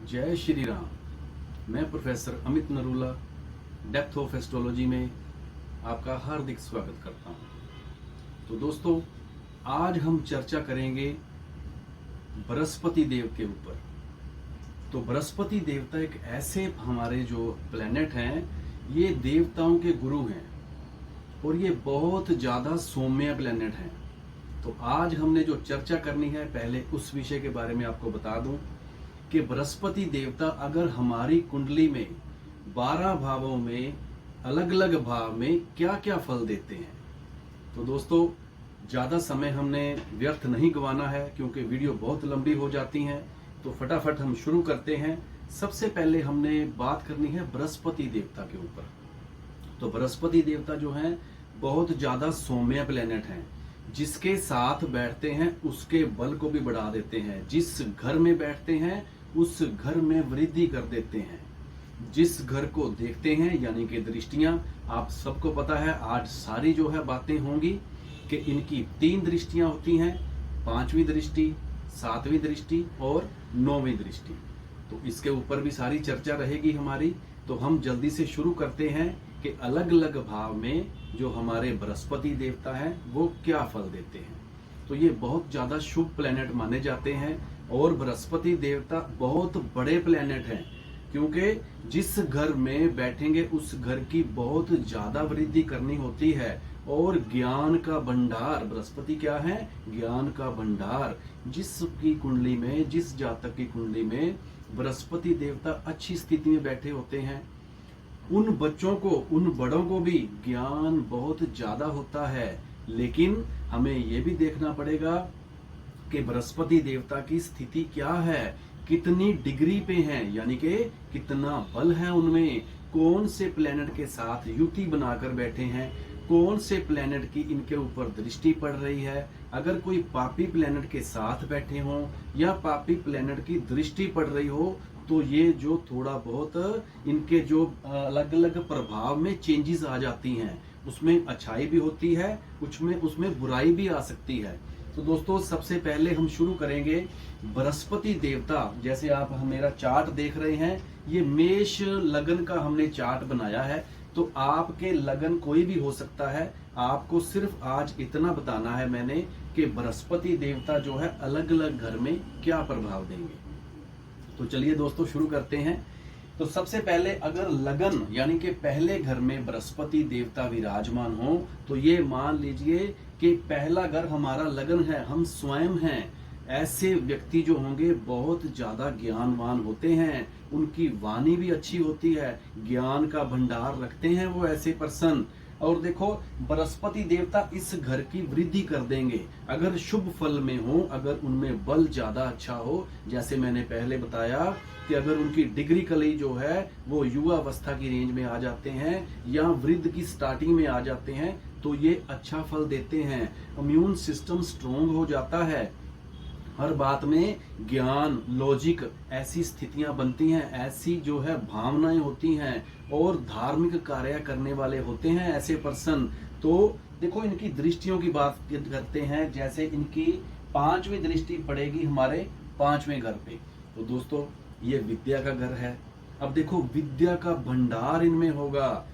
जय श्री राम। मैं professor Amit Narula depth of astrology में आपका हार्दिक स्वागत करता हूं। तो दोस्तों, आज हम चर्चा करेंगे बृहस्पति देव के ऊपर। तो बृहस्पति देवता एक ऐसे हमारे जो प्लेनेट हैं, ये देवताओं के गुरु हैं और ये बहुत ज्यादा सौम्य प्लेनेट हैं। तो आज हमने जो चर्चा करनी है, पहले उस विषय के बारे में आपको बता दूं कि बृहस्पति देवता अगर हमारी कुंडली में 12 भावों में अलग अलग भाव में क्या क्या फल देते हैं। तो दोस्तों, ज्यादा समय हमने व्यर्थ नहीं गंवाना है क्योंकि वीडियो बहुत लंबी हो जाती हैं। तो फटाफट हम शुरू करते हैं। सबसे पहले हमने बात करनी है बृहस्पति देवता के ऊपर। तो बृहस्पति देवता जो हैं बहुत ज्यादा सौम्य प्लेनेट हैं। जिसके साथ बैठते हैं उसके बल को भी बढ़ा देते हैं। जिस घर में बैठते हैं उस घर में वृद्धि कर देते हैं। जिस घर को देखते हैं यानी कि दृष्टियां, आप सबको पता है आज सारी जो है बातें होंगी कि इनकी 3 दृष्टियां होती हैं, 5वीं दृष्टि, 7वीं दृष्टि और 9वीं दृष्टि। तो इसके ऊपर भी सारी चर्चा रहेगी हमारी। तो हम जल्दी से शुरू करते हैं कि अलग अलग भाव में जो हमारे बृहस्पति देवता हैं वो क्या फल देते हैं। तो ये बहुत ज्यादा शुभ प्लेनेट माने जाते हैं और बृहस्पति देवता बहुत बड़े प्लेनेट हैं क्योंकि जिस घर में बैठेंगे उस घर की बहुत ज्यादा वृद्धि करनी होती है। और ज्ञान का भंडार, बृहस्पति क्या है? ज्ञान का भंडार। जिसकी कुंडली में, जिस जातक की कुंडली में बृहस्पति देवता अच्छी स्थिति में बैठे होते हैं, उन बच्चों को, उन बड़ों को भी ज्ञान बहुत ज्यादा होता है। लेकिन हमें यह भी देखना पड़ेगा कि बृहस्पति देवता की स्थिति क्या है, कितनी डिग्री पे हैं, यानी कि कितना बल है उनमें, कौन से प्लेनेट के साथ युति बनाकर बैठे हैं, कौन से प्लेनेट की इनके ऊपर दृष्टि पड़ रही है। अगर कोई पापी प्लेनेट के साथ बैठे हों या पापी प्लेनेट की दृष्टि पड़ रही हो तो ये जो थोड़ा बहुत इनके जो अलग अलग प्रभाव में चेंजेस आ जाती हैं, उसमें अच्छाई भी होती है, उसमें बुराई भी आ सकती है। तो दोस्तों, सबसे पहले हम शुरू करेंगे बृहस्पति देवता। जैसे आप मेरा चार्ट देख रहे हैं, ये मेष लगन का हमने चार्ट बनाया है। तो आपके लगन कोई भी हो सकता है। आपको सिर्फ आज इतना बताना है मैंने कि बृहस्पति देवता जो है अलग अलग घर में क्या प्रभाव देंगे। तो चलिए दोस्तों शुरू करते हैं। तो सबसे पहले अगर लगन यानी कि पहले घर में बृहस्पति देवता विराजमान हो तो ये मान लीजिए कि पहला घर हमारा लगन है, हम स्वयं हैं। ऐसे व्यक्ति जो होंगे बहुत ज्यादा ज्ञानवान होते हैं, उनकी वाणी भी अच्छी होती है, ज्ञान का भंडार रखते हैं वो ऐसे पर्सन। और देखो, बृहस्पति देवता इस घर की वृद्धि कर देंगे अगर शुभ फल में हो, अगर उनमें बल ज्यादा अच्छा हो। जैसे मैंने पहले बताया कि अगर उनकी डिग्री कली जो है वो युवा अवस्था की रेंज में आ जाते हैं या वृद्ध की स्टार्टिंग में आ जाते हैं तो ये अच्छा फल देते हैं। इम्यून सिस्टम स्ट्रोंग हो जाता है, हर बात में ज्ञान, लॉजिक, ऐसी स्थितियां बनती हैं, ऐसी जो है भावनाएं होती हैं और धार्मिक कार्य करने वाले होते हैं ऐसे पर्सन। तो देखो, इनकी दृष्टियों की बात करते हैं। जैसे इनकी 5वीं दृष्टि पड़ेगी हमारे 5वें घर पे। तो दोस्तों, ये विद्या का घर है। अब देखो, विद्या का भंडार इनमें होगा।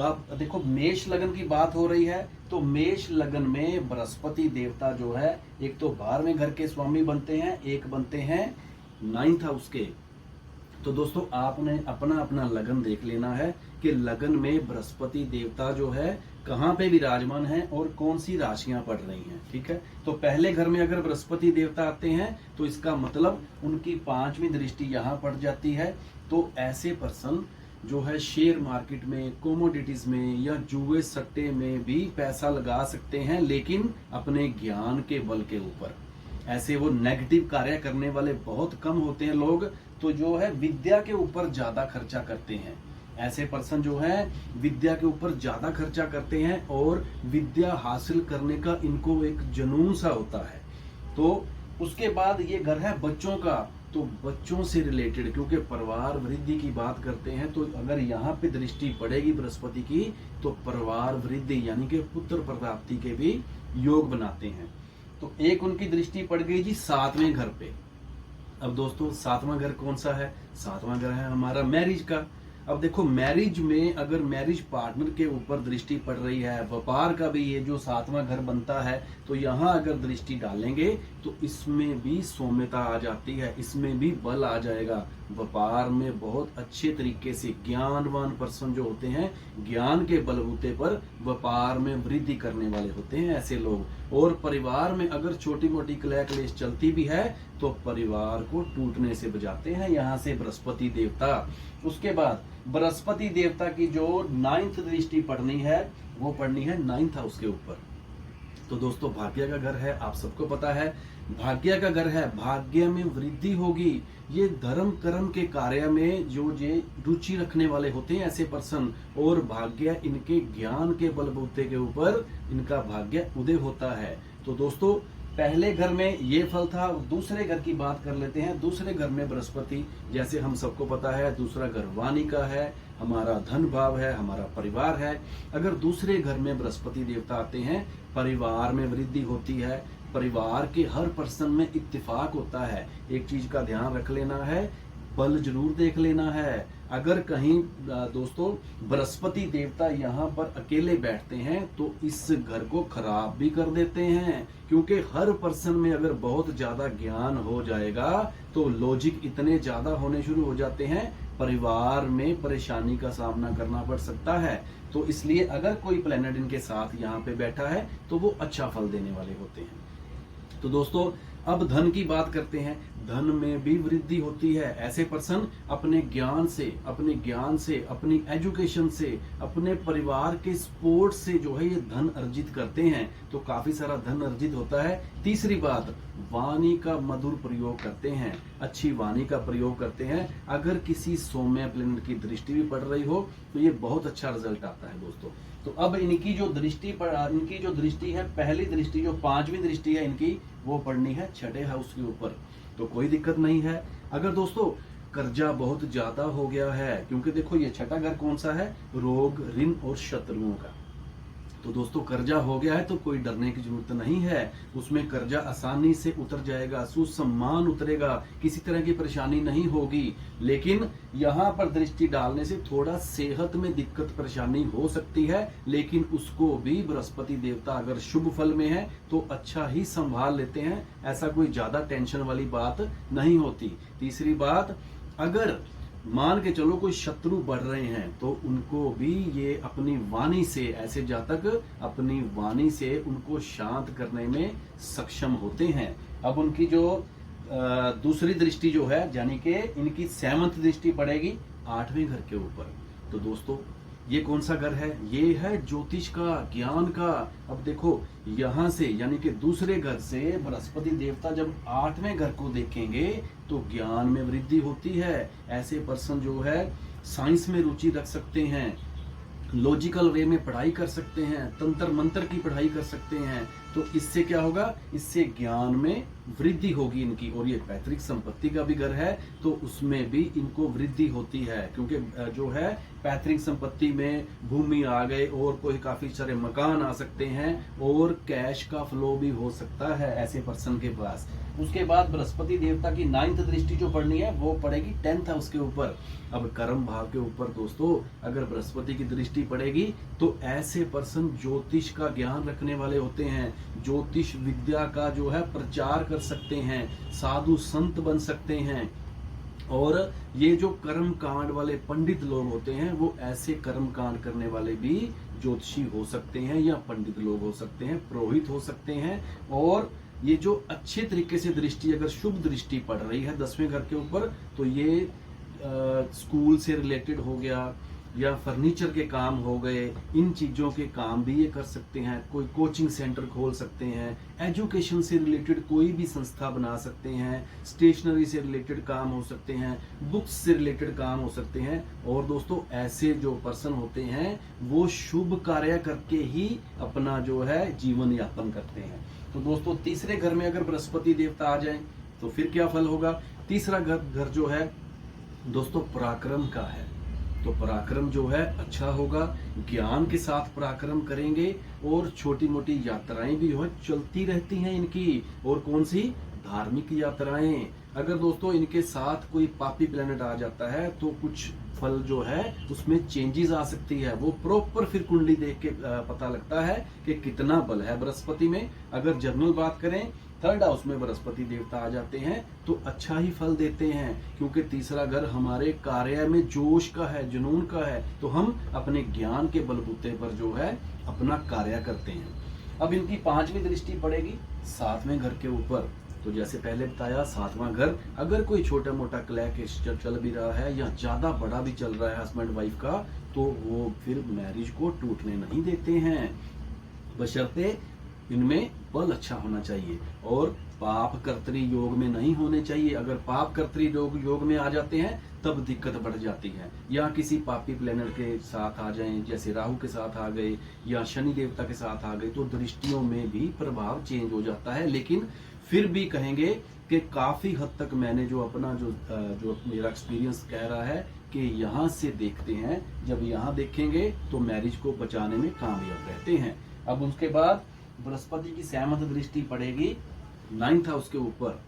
आप देखो, मेष लगन की बात हो रही है तो मेष लगन में बृहस्पति देवता जो है एक तो 12वें घर के स्वामी बनते हैं, एक बनते हैं 9th हाउस के। तो दोस्तों, आपने अपना अपना लगन देख लेना है कि लगन में बृहस्पति देवता जो है कहाँ पे विराजमान है और कौन सी राशियां पड़ रही हैं। ठीक है, तो पहले घर में अगर बृहस्पति देवता आते हैं तो इसका मतलब उनकी 5वीं दृष्टि यहाँ पड़ जाती है। तो ऐसे पर्सन जो है शेयर मार्केट में, कोमोडिटीज में या जुए सट्टे में भी पैसा लगा सकते हैं, लेकिन अपने ज्ञान के बल के ऊपर। ऐसे वो नेगेटिव कार्य करने वाले बहुत कम होते हैं लोग, तो जो है विद्या के ऊपर ज्यादा खर्चा करते हैं। ऐसे पर्सन जो है विद्या के ऊपर ज्यादा खर्चा करते हैं और विद्या हासिल करने का इनको एक जुनून सा होता है। तो उसके बाद ये घर है बच्चों का। तो बच्चों से रिलेटेड, क्योंकि परिवार वृद्धि की बात करते हैं, तो अगर यहाँ पे दृष्टि पड़ेगी बृहस्पति की तो परिवार वृद्धि यानी कि पुत्र प्राप्ति के भी योग बनाते हैं। तो एक उनकी दृष्टि पड़ गई जी 7वें घर पे। अब दोस्तों सातवां घर कौन सा है? सातवां घर है हमारा मैरिज का। अब देखो मैरिज में अगर मैरिज पार्टनर के ऊपर दृष्टि पड़ रही है, व्यापार का भी ये जो सातवां घर बनता है, तो यहाँ अगर दृष्टि डालेंगे तो इसमें भी सौम्यता आ जाती है, इसमें भी बल आ जाएगा। व्यापार में बहुत अच्छे तरीके से ज्ञानवान पर्सन जो होते हैं, ज्ञान के बलबूते पर व्यापार में वृद्धि करने वाले होते हैं ऐसे लोग। और परिवार में अगर छोटी मोटी कलह क्लेश चलती भी है तो परिवार को टूटने से बचाते हैं यहाँ से बृहस्पति देवता। उसके बाद बृहस्पति देवता की जो 9th दृष्टि पड़नी है वो पड़नी है 9th हाउस के ऊपर। तो दोस्तों भाग्य का घर है, आप सबको पता है भाग्य का घर है, भाग्य में वृद्धि होगी। ये धर्म कर्म के कार्य में जो ये रुचि रखने वाले होते हैं ऐसे पर्सन, और भाग्य इनके ज्ञान के बलबूते के ऊपर इनका भाग्य उदय होता है। तो दोस्तों पहले घर में ये फल था, दूसरे घर की बात कर लेते हैं। दूसरे घर में बृहस्पति, जैसे हम सबको पता है दूसरा घर वाणी का है, हमारा धन भाव है, हमारा परिवार है। अगर दूसरे घर में बृहस्पति देवता आते हैं, परिवार में वृद्धि होती है, परिवार के हर पर्सन में इत्तेफाक होता है। एक चीज का ध्यान रख लेना है, बल जरूर देख लेना है। अगर कहीं दोस्तों बृहस्पति देवता यहाँ पर अकेले बैठते हैं तो इस घर को खराब भी कर देते हैं, क्योंकि हर पर्सन में अगर बहुत ज्यादा ज्ञान हो जाएगा तो लॉजिक इतने ज्यादा होने शुरू हो जाते हैं, परिवार में परेशानी का सामना करना पड़ सकता है। तो इसलिए अगर कोई प्लेनेट इनके साथ यहाँ पे बैठा है तो वो अच्छा फल देने वाले होते हैं। तो दोस्तों अब धन की बात करते हैं। धन में भी वृद्धि होती है। ऐसे पर्सन अपने ज्ञान से, अपनी एजुकेशन से, अपने परिवार के सपोर्ट से जो है ये धन अर्जित करते हैं, तो काफी सारा धन अर्जित होता है। तीसरी बात, वाणी का मधुर प्रयोग करते हैं, अच्छी वाणी का प्रयोग करते हैं। अगर किसी सौम्य प्लेनेट की दृष्टि भी पड़ रही हो तो ये बहुत अच्छा रिजल्ट आता है दोस्तों। तो अब इनकी जो दृष्टि है, पहली दृष्टि जो 5वीं दृष्टि है इनकी, वो पड़नी है 6ठे हाउस के ऊपर। तो कोई दिक्कत नहीं है। अगर दोस्तों कर्जा बहुत ज्यादा हो गया है, क्योंकि देखो ये 6ठा घर कौन सा है? रोग, ऋण और शत्रुओं का। तो दोस्तों कर्जा हो गया है तो कोई डरने की जरूरत नहीं है, उसमें कर्जा आसानी से उतर जाएगा, सुसम्मान उतरेगा, किसी तरह की परेशानी नहीं होगी। लेकिन यहाँ पर दृष्टि डालने से थोड़ा सेहत में दिक्कत परेशानी हो सकती है, लेकिन उसको भी बृहस्पति देवता अगर शुभ फल में है तो अच्छा ही संभाल लेते हैं, ऐसा कोई ज्यादा टेंशन वाली बात नहीं होती। तीसरी बात, अगर मान के चलो कोई शत्रु बढ़ रहे हैं तो उनको भी ये अपनी वाणी से, ऐसे जातक अपनी वाणी से उनको शांत करने में सक्षम होते हैं। अब उनकी जो दूसरी दृष्टि जो है, यानी कि इनकी 7th दृष्टि पड़ेगी 8वें घर के ऊपर। तो दोस्तों ये कौन सा घर है? ये है ज्योतिष का, ज्ञान का। अब देखो यहाँ से, यानी कि दूसरे घर से बृहस्पति देवता जब 8वें घर को देखेंगे तो ज्ञान में वृद्धि होती है। ऐसे पर्सन जो है साइंस में रुचि रख सकते हैं, लॉजिकल वे में पढ़ाई कर सकते हैं, तंत्र मंत्र की पढ़ाई कर सकते हैं। तो इससे क्या होगा? इससे ज्ञान में वृद्धि होगी इनकी। और ये पैतृक संपत्ति का भी घर है तो उसमें भी इनको वृद्धि होती है, क्योंकि जो है पैतृक संपत्ति में भूमि आ गए और कोई काफी सारे मकान आ सकते हैं और कैश का फ्लो भी हो सकता है ऐसे पर्सन के पास। उसके बाद बृहस्पति देवता की 9th दृष्टि जो पड़नी है वो पड़ेगी 10th हाउस के ऊपर। अब कर्म भाव के ऊपर दोस्तों अगर बृहस्पति की दृष्टि पड़ेगी तो ऐसे पर्सन ज्योतिष का ज्ञान रखने वाले होते हैं, ज्योतिष विद्या का जो है प्रचार कर सकते हैं, साधु संत बन सकते हैं। और ये जो कर्म कांड वाले पंडित लोग होते हैं वो ऐसे कर्म कांड करने वाले भी ज्योतिषी हो सकते हैं या पंडित लोग हो सकते हैं, पुरोहित हो सकते हैं। और ये जो अच्छे तरीके से दृष्टि, अगर शुभ दृष्टि पड़ रही है 10वें घर के ऊपर, तो ये स्कूल से रिलेटेड हो गया या फर्नीचर के काम हो गए, इन चीजों के काम भी ये कर सकते हैं। कोई कोचिंग सेंटर खोल सकते हैं, एजुकेशन से रिलेटेड कोई भी संस्था बना सकते हैं, स्टेशनरी से रिलेटेड काम हो सकते हैं, बुक्स से रिलेटेड काम हो सकते हैं। और दोस्तों ऐसे जो पर्सन होते हैं वो शुभ कार्य करके ही अपना जो है जीवन यापन करते हैं। तो दोस्तों तीसरे घर में अगर बृहस्पति देवता आ जाए तो फिर क्या फल होगा? तीसरा घर जो है दोस्तों पराक्रम का है, तो पराक्रम जो है अच्छा होगा, ज्ञान के साथ पराक्रम करेंगे और छोटी मोटी यात्राएं भी जो है चलती रहती हैं इनकी। और कौन सी? धार्मिक यात्राएं। अगर दोस्तों इनके साथ कोई पापी प्लेनेट आ जाता है तो कुछ फल जो है उसमें चेंजेस आ सकती है। वो प्रॉपर फिर कुंडली देख के पता लगता है कि कितना बल है बृहस्पति में। अगर जनरल बात करें, थर्ड हाउस में बृहस्पति देवता आ जाते हैं तो अच्छा ही फल देते हैं, क्योंकि तीसरा घर हमारे कार्य में जोश का है, जुनून का है, तो हम अपने ज्ञान के बलबूते पर जो है अपना कार्य करते हैं। अब इनकी 5वीं दृष्टि पड़ेगी 7वें घर के ऊपर। तो जैसे पहले बताया 7वां घर, अगर कोई छोटा मोटा क्लैश चल भी रहा है या ज्यादा बड़ा भी चल रहा है हस्बैंड वाइफ का, तो वो फिर मैरिज को टूटने नहीं देते हैं, बशर्ते इनमें बल अच्छा होना चाहिए और पाप कर्तरी योग में नहीं होने चाहिए। अगर पाप कर्तरी योग में आ जाते हैं तब दिक्कत बढ़ जाती है। या किसी पापी प्लेनेट के साथ आ जाएं, जैसे राहु के साथ आ गए या शनि देवता के साथ आ गए, तो दृष्टियों में भी प्रभाव चेंज हो जाता है। लेकिन फिर भी कहेंगे कि काफी हद तक मैंने जो अपना जो मेरा एक्सपीरियंस कह रहा है कि यहाँ से देखते हैं, जब यहाँ देखेंगे तो मैरिज को बचाने में कामयाब रहते हैं। अब उसके बाद बृहस्पति की 7वीं दृष्टि पड़ेगी 9th हाउस के ऊपर।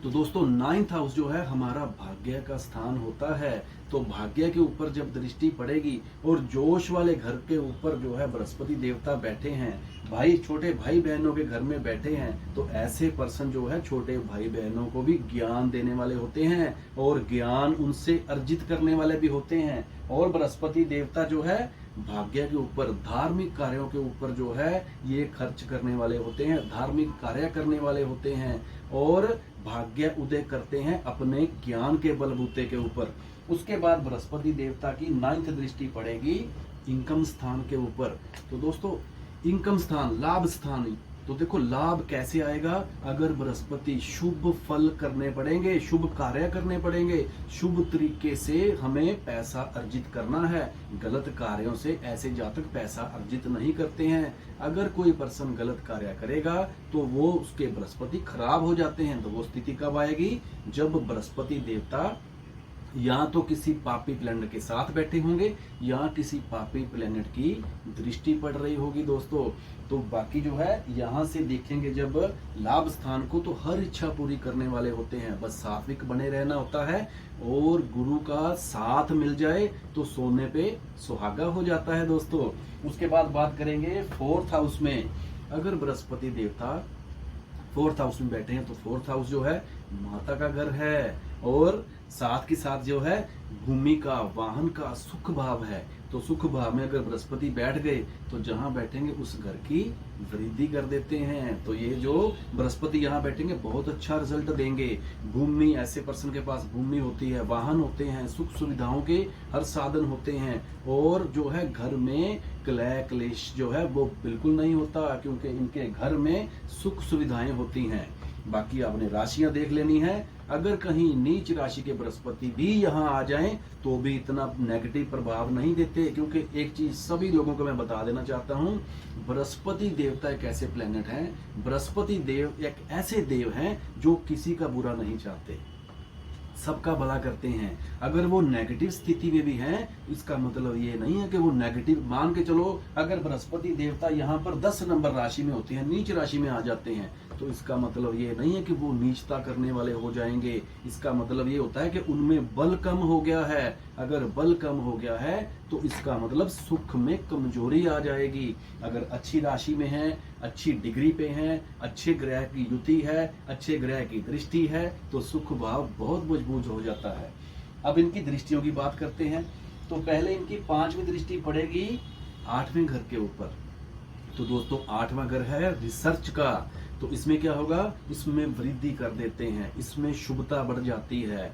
तो दोस्तों 9th हाउस जो है हमारा भाग्य का स्थान होता है। तो भाग्य के ऊपर जब दृष्टि पड़ेगी और जोश वाले घर के ऊपर जो है बृहस्पति देवता बैठे हैं, भाई छोटे भाई बहनों के घर में बैठे हैं, तो ऐसे पर्सन जो है छोटे भाई बहनों को भी ज्ञान देने वाले होते हैं और ज्ञान उनसे अर्जित करने वाले भी होते हैं। और बृहस्पति देवता जो है भाग्य के ऊपर, धार्मिक कार्यों के ऊपर जो है ये खर्च करने वाले होते हैं, धार्मिक कार्य करने वाले होते हैं और भाग्य उदय करते हैं अपने ज्ञान के बलबूते के ऊपर। उसके बाद बृहस्पति देवता की 9th दृष्टि पड़ेगी इनकम स्थान के ऊपर। तो दोस्तों इनकम स्थान, लाभ स्थान, तो देखो लाभ कैसे आएगा? अगर बृहस्पति शुभ फल करने पड़ेंगे, शुभ कार्य करने पड़ेंगे, शुभ तरीके से हमें पैसा अर्जित करना है। गलत कार्यों से ऐसे जातक पैसा अर्जित नहीं करते हैं। अगर कोई पर्सन गलत कार्य करेगा तो वो उसके बृहस्पति खराब हो जाते हैं। तो वो स्थिति कब आएगी? जब बृहस्पति देवता या तो किसी पापी प्लेनेट के साथ बैठे होंगे या किसी पापी प्लेनेट की दृष्टि पड़ रही होगी दोस्तों। तो बाकी जो है यहाँ से देखेंगे जब लाभ स्थान को, तो हर इच्छा पूरी करने वाले होते हैं। बस सात्विक बने रहना होता है और गुरु का साथ मिल जाए तो सोने पे सुहागा हो जाता है दोस्तों। उसके बाद बात करेंगे 4th हाउस में। अगर बृहस्पति देवता 4th हाउस में बैठे हैं तो 4th हाउस जो है माता का घर है और साथ के साथ जो है भूमि का, वाहन का सुख भाव है। तो सुख भाव में अगर बृहस्पति बैठ गए तो जहां बैठेंगे उस घर की वृद्धि कर देते हैं। तो ये जो बृहस्पति यहाँ बैठेंगे बहुत अच्छा रिजल्ट देंगे। भूमि, ऐसे पर्सन के पास भूमि होती है, वाहन होते हैं, सुख सुविधाओं के हर साधन होते हैं और जो है घर में कलह क्लेश जो है वो बिल्कुल नहीं होता, क्योंकि इनके घर में सुख सुविधाएं होती हैं। बाकी आपने राशियां देख लेनी है। अगर कहीं नीच राशि के बृहस्पति भी यहाँ आ जाएं तो भी इतना नेगेटिव प्रभाव नहीं देते, क्योंकि एक चीज सभी लोगों को मैं बता देना चाहता हूँ, बृहस्पति देवता एक ऐसे प्लेनेट हैं, बृहस्पति देव एक ऐसे देव हैं जो किसी का बुरा नहीं चाहते, सबका भला करते हैं। अगर वो नेगेटिव स्थिति में भी हैं, इसका मतलब ये नहीं है कि वो नेगेटिव, मान के चलो अगर बृहस्पति देवता यहाँ पर 10 नंबर राशि में होते हैं, नीच राशि में आ जाते हैं, तो इसका मतलब ये नहीं है कि वो नीचता करने वाले हो जाएंगे। इसका मतलब ये होता है कि उनमें बल कम हो गया है। अगर बल कम हो गया है तो इसका मतलब सुख में कमजोरी आ जाएगी। अगर अच्छी राशि में है, अच्छी डिग्री पे हैं, अच्छे ग्रह की युति है, अच्छे ग्रह की दृष्टि है, तो सुख भाव बहुत मजबूत हो जाता है। अब इनकी दृष्टियों की बात करते हैं। तो पहले इनकी 5वीं दृष्टि पड़ेगी 8वें घर के ऊपर। तो दोस्तों 8वां घर है रिसर्च का। तो इसमें क्या होगा? इसमें वृद्धि कर देते हैं, इसमें शुभता बढ़ जाती है,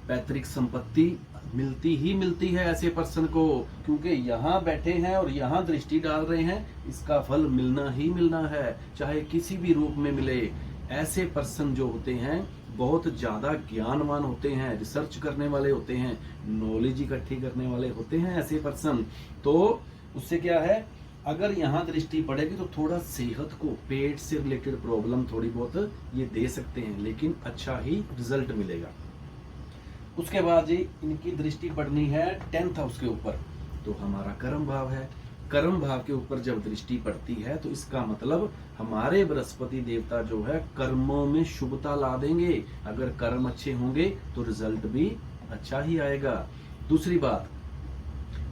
पैतृक संपत्ति मिलती ही मिलती है ऐसे पर्सन को, क्योंकि यहाँ बैठे हैं और यहाँ दृष्टि डाल रहे हैं, इसका फल मिलना ही मिलना है, चाहे किसी भी रूप में मिले। ऐसे पर्सन जो होते हैं बहुत ज्यादा ज्ञानवान होते हैं, रिसर्च करने वाले होते हैं, नॉलेज इकट्ठी करने वाले होते हैं ऐसे पर्सन। तो उससे क्या है, अगर यहाँ दृष्टि पड़ेगी तो थोड़ा सेहत को, पेट से रिलेटेड प्रॉब्लम थोड़ी बहुत ये दे सकते हैं, लेकिन अच्छा ही रिजल्ट मिलेगा। उसके बाद जी इनकी दृष्टि पड़नी है 10th हाउस के ऊपर। तो हमारा कर्म भाव है। कर्म भाव के ऊपर जब दृष्टि पड़ती है तो इसका मतलब हमारे बृहस्पति देवता जो है कर्मों में शुभता ला देंगे। अगर कर्म अच्छे होंगे तो रिजल्ट भी अच्छा ही आएगा। दूसरी बात,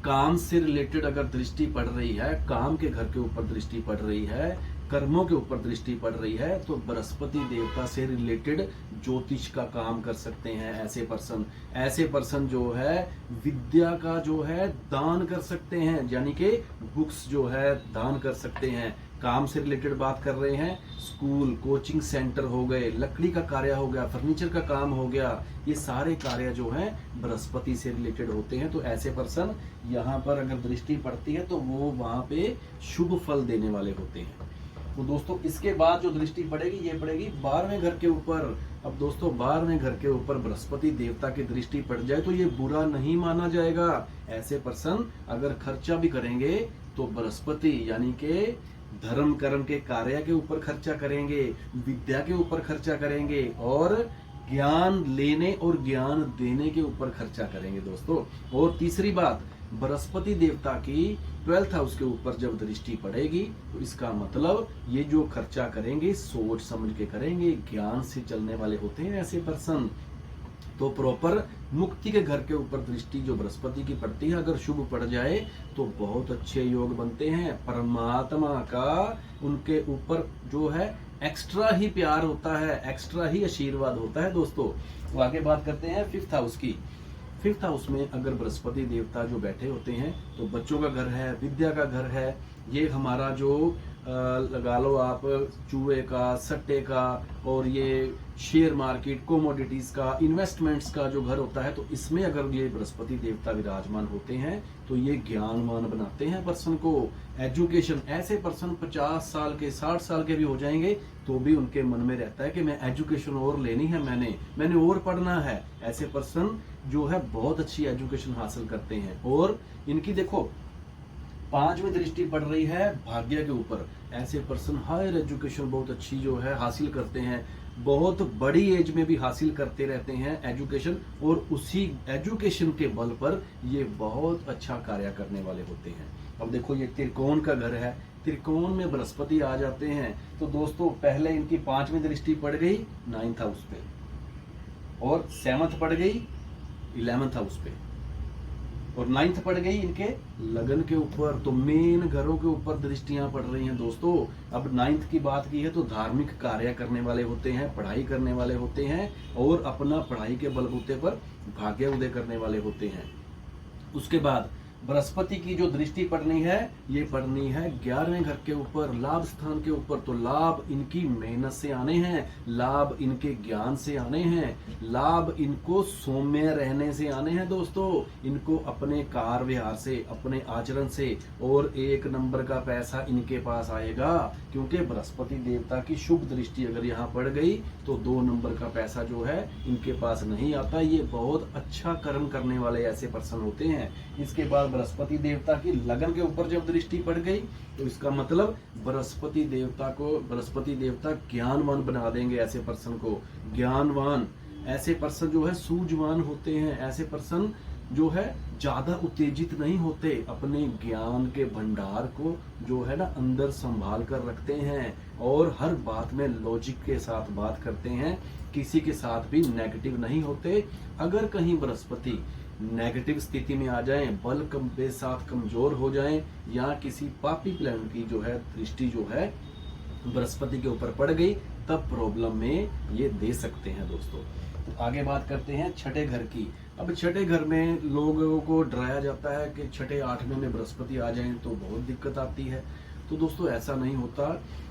काम से रिलेटेड अगर दृष्टि पड़ रही है, काम के घर के ऊपर दृष्टि पड़ रही है, कर्मों के ऊपर दृष्टि पड़ रही है, तो बृहस्पति देवता से रिलेटेड ज्योतिष का काम कर सकते हैं ऐसे पर्सन जो है विद्या का जो है दान कर सकते हैं, यानी कि बुक्स जो है दान कर सकते हैं। काम से रिलेटेड बात कर रहे हैं, स्कूल कोचिंग सेंटर हो गए, लकड़ी का कार्य हो गया, फर्नीचर का काम हो गया, ये सारे कार्य जो हैं बृहस्पति से रिलेटेड होते हैं। तो ऐसे पर्सन यहाँ पर अगर दृष्टि पड़ती है तो वो वहां पे शुभ फल देने वाले होते हैं। तो दोस्तों इसके बाद जो दृष्टि पड़ेगी ये पड़ेगी 12वें घर के ऊपर। अब दोस्तों 12वें घर के ऊपर बृहस्पति देवता की दृष्टि पड़ जाए तो ये बुरा नहीं माना जाएगा। ऐसे पर्सन अगर खर्चा भी करेंगे तो बृहस्पति यानी कि धर्म कर्म के कार्य के ऊपर खर्चा करेंगे, विद्या के ऊपर खर्चा करेंगे और ज्ञान लेने और ज्ञान देने के ऊपर खर्चा करेंगे दोस्तों। और तीसरी बात, बृहस्पति देवता की 12th हाउस के ऊपर जब दृष्टि पड़ेगी तो इसका मतलब ये जो खर्चा करेंगे सोच समझ के करेंगे, ज्ञान से चलने वाले होते हैं ऐसे पर्सन। तो प्रॉपर मुक्ति के घर के ऊपर दृष्टि जो बृहस्पति की पड़ती है अगर शुभ पड़ जाए तो बहुत अच्छे योग बनते हैं। परमात्मा का उनके ऊपर जो है एक्स्ट्रा ही प्यार होता है, एक्स्ट्रा ही आशीर्वाद होता है दोस्तों। तो आगे बात करते हैं 5th हाउस की। 5th हाउस में अगर बृहस्पति देवता जो बैठे होते हैं तो बच्चों का घर है, विद्या का घर है, ये हमारा जो लगा लो आप चूहे का, सट्टे का और ये शेयर मार्केट, कोमोडिटीज का, इन्वेस्टमेंट्स का जो घर होता है, तो इसमें अगर ये बृहस्पति देवता विराजमान होते हैं तो ये ज्ञानवान बनाते हैं पर्सन को। एजुकेशन, ऐसे पर्सन 50 साल के 60 साल के भी हो जाएंगे तो भी उनके मन में रहता है कि मैं एजुकेशन और लेनी है, मैंने और पढ़ना है। ऐसे पर्सन जो है बहुत अच्छी एजुकेशन हासिल करते हैं। और इनकी देखो 5वीं दृष्टि पड़ रही है भाग्य के ऊपर। ऐसे पर्सन हायर एजुकेशन बहुत अच्छी जो है हासिल करते हैं, बहुत बड़ी एज में भी हासिल करते रहते हैं एजुकेशन, और उसी एजुकेशन के बल पर ये बहुत अच्छा कार्य करने वाले होते हैं। अब देखो ये त्रिकोण का घर है, त्रिकोण में बृहस्पति आ जाते हैं तो दोस्तों पहले इनकी 5वीं दृष्टि पड़ गई 9th हाउस पे और 7th पड़ गई 11th हाउस पे और 9th पड़ गई इनके लगन के ऊपर। तो मेन घरों के ऊपर दृष्टियां पड़ रही हैं दोस्तों। अब 9th की बात की है तो धार्मिक कार्य करने वाले होते हैं, पढ़ाई करने वाले होते हैं और अपना पढ़ाई के बलबूते पर भाग्य उदय करने वाले होते हैं। उसके बाद बृहस्पति की जो दृष्टि पड़नी है ये पड़नी है 11वें घर के ऊपर, लाभ स्थान के ऊपर। तो लाभ इनकी मेहनत से आने हैं, लाभ इनके ज्ञान से आने हैं, लाभ इनको सौम्य रहने से आने हैं दोस्तों। इनको अपने कार व्यवहार से, अपने आचरण से और 1 नंबर का पैसा इनके पास आएगा, क्योंकि बृहस्पति देवता की शुभ दृष्टि अगर यहाँ पड़ गई तो 2 नंबर का पैसा जो है इनके पास नहीं आता। ये बहुत अच्छा कर्म करने वाले ऐसे पर्सन होते हैं। इसके बाद बृहस्पति देवता की लगन के ऊपर जब दृष्टि पड़ गई तो इसका मतलब बृहस्पति देवता ज्ञानवान बना देंगे ऐसे पर्सन को। ज्ञानवान ऐसे पर्सन जो है सूझवान होते हैं। ऐसे पर्सन जो है ज्यादा उत्तेजित नहीं होते, अपने ज्ञान के भंडार को जो है ना अंदर संभाल कर रखते हैं और हर बात में लॉजिक के साथ बात करते हैं, किसी के साथ भी नेगेटिव नहीं होते। अगर कहीं बृहस्पति नेगेटिव स्थिति में आ जाएं, बल के साथ कमजोर हो जाएं या किसी पापी प्लैनेट की जो है दृष्टि जो है बृहस्पति के ऊपर पड़ गई तब प्रॉब्लम में ये दे सकते हैं दोस्तों। तो आगे बात करते हैं 6ठे घर की। अब 6ठे घर में लोगों को डराया जाता है कि 6ठे 8वें में बृहस्पति आ जाएं तो बहुत दिक्कत आती है। तो दोस्तों ऐसा नहीं होता।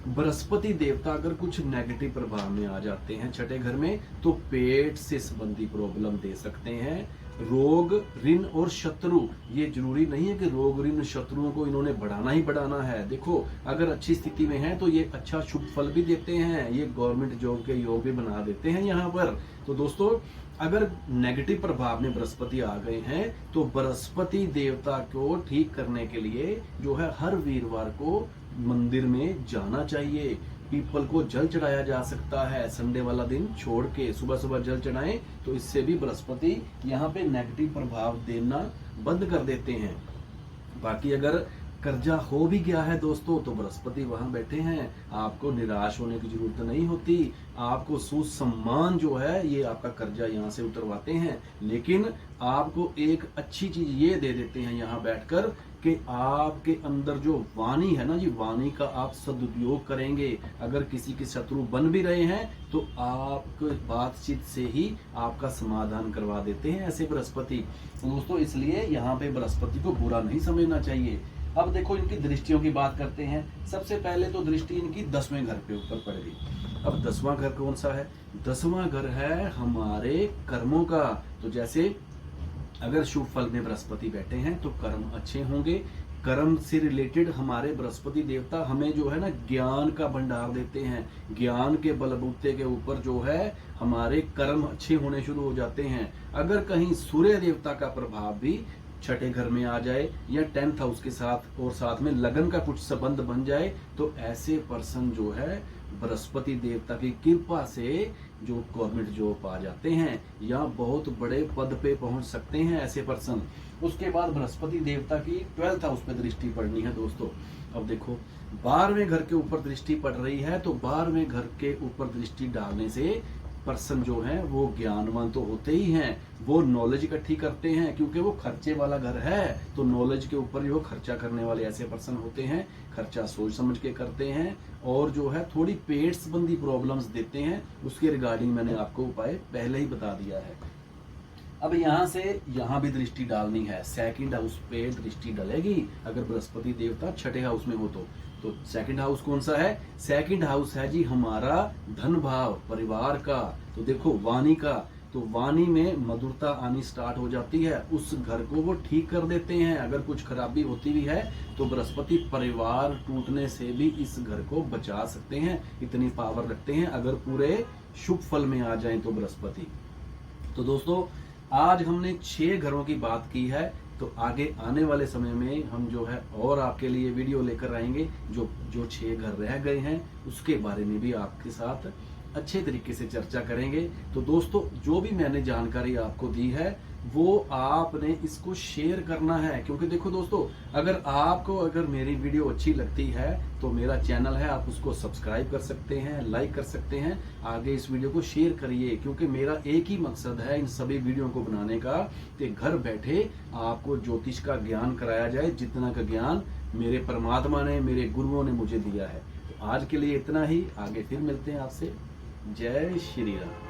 बृहस्पति देवता अगर कुछ नेगेटिव प्रभाव में आ जाते हैं 6ठे घर में तो पेट से संबंधी प्रॉब्लम दे सकते हैं। रोग, ऋण और शत्रु, ये जरूरी नहीं है कि रोग, ऋण, शत्रुओं को इन्होंने बढ़ाना ही बढ़ाना है। देखो अगर अच्छी स्थिति में है तो ये अच्छा शुभ फल भी देते हैं, ये गवर्नमेंट जॉब के योग भी बना देते हैं यहाँ पर। तो दोस्तों अगर नेगेटिव प्रभाव में बृहस्पति आ गए हैं तो बृहस्पति देवता को ठीक करने के लिए जो है हर वीरवार को मंदिर में जाना चाहिए। पीपल को जल चढ़ाया जा सकता है, संडे वाला दिन छोड़ के सुबह सुबह जल चढ़ाएं तो इससे भी बृहस्पति यहाँ पे नेगेटिव प्रभाव देना बंद कर देते हैं। बाकी अगर कर्जा हो भी गया है दोस्तों तो बृहस्पति वहां बैठे हैं, आपको निराश होने की जरूरत नहीं होती। आपको सुसम्मान जो है ये आपका कर्जा यहाँ से उतरवाते हैं, लेकिन आपको एक अच्छी चीज ये दे देते हैं यहाँ बैठकर कि आपके अंदर जो वाणी है ना जी, वाणी का आप सदुपयोग करेंगे। अगर किसी के शत्रु बन भी रहे हैं तो आप बातचीत से ही आपका समाधान करवा देते हैं ऐसे बृहस्पति। दोस्तों इसलिए यहाँ पे बृहस्पति को बुरा नहीं समझना चाहिए। अब देखो इनकी दृष्टियों की बात करते हैं। सबसे पहले तो दृष्टि इनकी 10वें घर पे ऊपर पड़ गई। अब 10वां घर कौन सा है? 10वां घर है हमारे कर्मों का। तो जैसे अगर शुभ फल में बृहस्पति बैठे हैं तो कर्म अच्छे होंगे। कर्म से रिलेटेड हमारे बृहस्पति देवता हमें जो है ना ज्ञान का भंडार देते हैं। ज्ञान के बलबूते के ऊपर जो है हमारे कर्म अच्छे होने शुरू हो जाते हैं। अगर कहीं सूर्य देवता का प्रभाव भी छठे घर में आ जाए या 10th हाउस के साथ और साथ में लगन का कुछ संबंध बन जाए तो ऐसे पर्सन जो है बृहस्पति देवता की कृपा से जो गवर्नमेंट जॉब पा जाते हैं या बहुत बड़े पद पे पहुंच सकते हैं ऐसे पर्सन। उसके बाद बृहस्पति देवता की 12th हाउस पे दृष्टि पड़नी है दोस्तों। अब देखो 12वें घर के ऊपर दृष्टि पड़ रही है तो 12वें घर के ऊपर दृष्टि डालने से पर्सन जो है वो ज्ञानवान तो होते ही हैं, वो नॉलेज इकट्ठी करते हैं क्योंकि वो खर्चे वाला घर है। तो नॉलेज के ऊपर ही वो खर्चा करने वाले ऐसे पर्सन होते हैं। खर्चा सोच समझ के करते हैं और जो है थोड़ी पेट संबंधी प्रॉब्लम्स देते हैं। उसके रिगार्डिंग मैंने आपको उपाय पहले ही बता दिया है। अब यहाँ से यहाँ भी दृष्टि डालनी है। सेकंड हाउस पे दृष्टि डलेगी अगर बृहस्पति देवता छठे हाउस में हो तो सेकंड हाउस कौन सा है? सेकंड हाउस है जी हमारा धन भाव, परिवार का। तो देखो वाणी का, तो वाणी में मधुरता आनी स्टार्ट हो जाती है। उस घर को वो ठीक कर देते हैं। अगर कुछ खराबी होती भी है तो बृहस्पति परिवार टूटने से भी इस घर को बचा सकते हैं। इतनी पावर रखते हैं अगर पूरे शुभ फल में आ जाएं तो बृहस्पति। तो दोस्तों आज हमने 6 घरों की बात की है। तो आगे आने वाले समय में हम जो है और आपके लिए वीडियो लेकर आएंगे। जो 6 घर रह गए हैं उसके बारे में भी आपके साथ अच्छे तरीके से चर्चा करेंगे। तो दोस्तों जो भी मैंने जानकारी आपको दी है वो आपने इसको शेयर करना है, क्योंकि देखो दोस्तों अगर मेरी वीडियो अच्छी लगती है तो मेरा चैनल है, आप उसको सब्सक्राइब कर सकते हैं, लाइक कर सकते हैं। आगे इस वीडियो को शेयर करिए क्योंकि मेरा एक ही मकसद है इन सभी वीडियो को बनाने का कि घर बैठे आपको ज्योतिष का ज्ञान कराया जाए, जितना का ज्ञान मेरे परमात्मा ने, मेरे गुरुओं ने मुझे दिया है। तो आज के लिए इतना ही, आगे फिर मिलते हैं आपसे। जय श्री राम।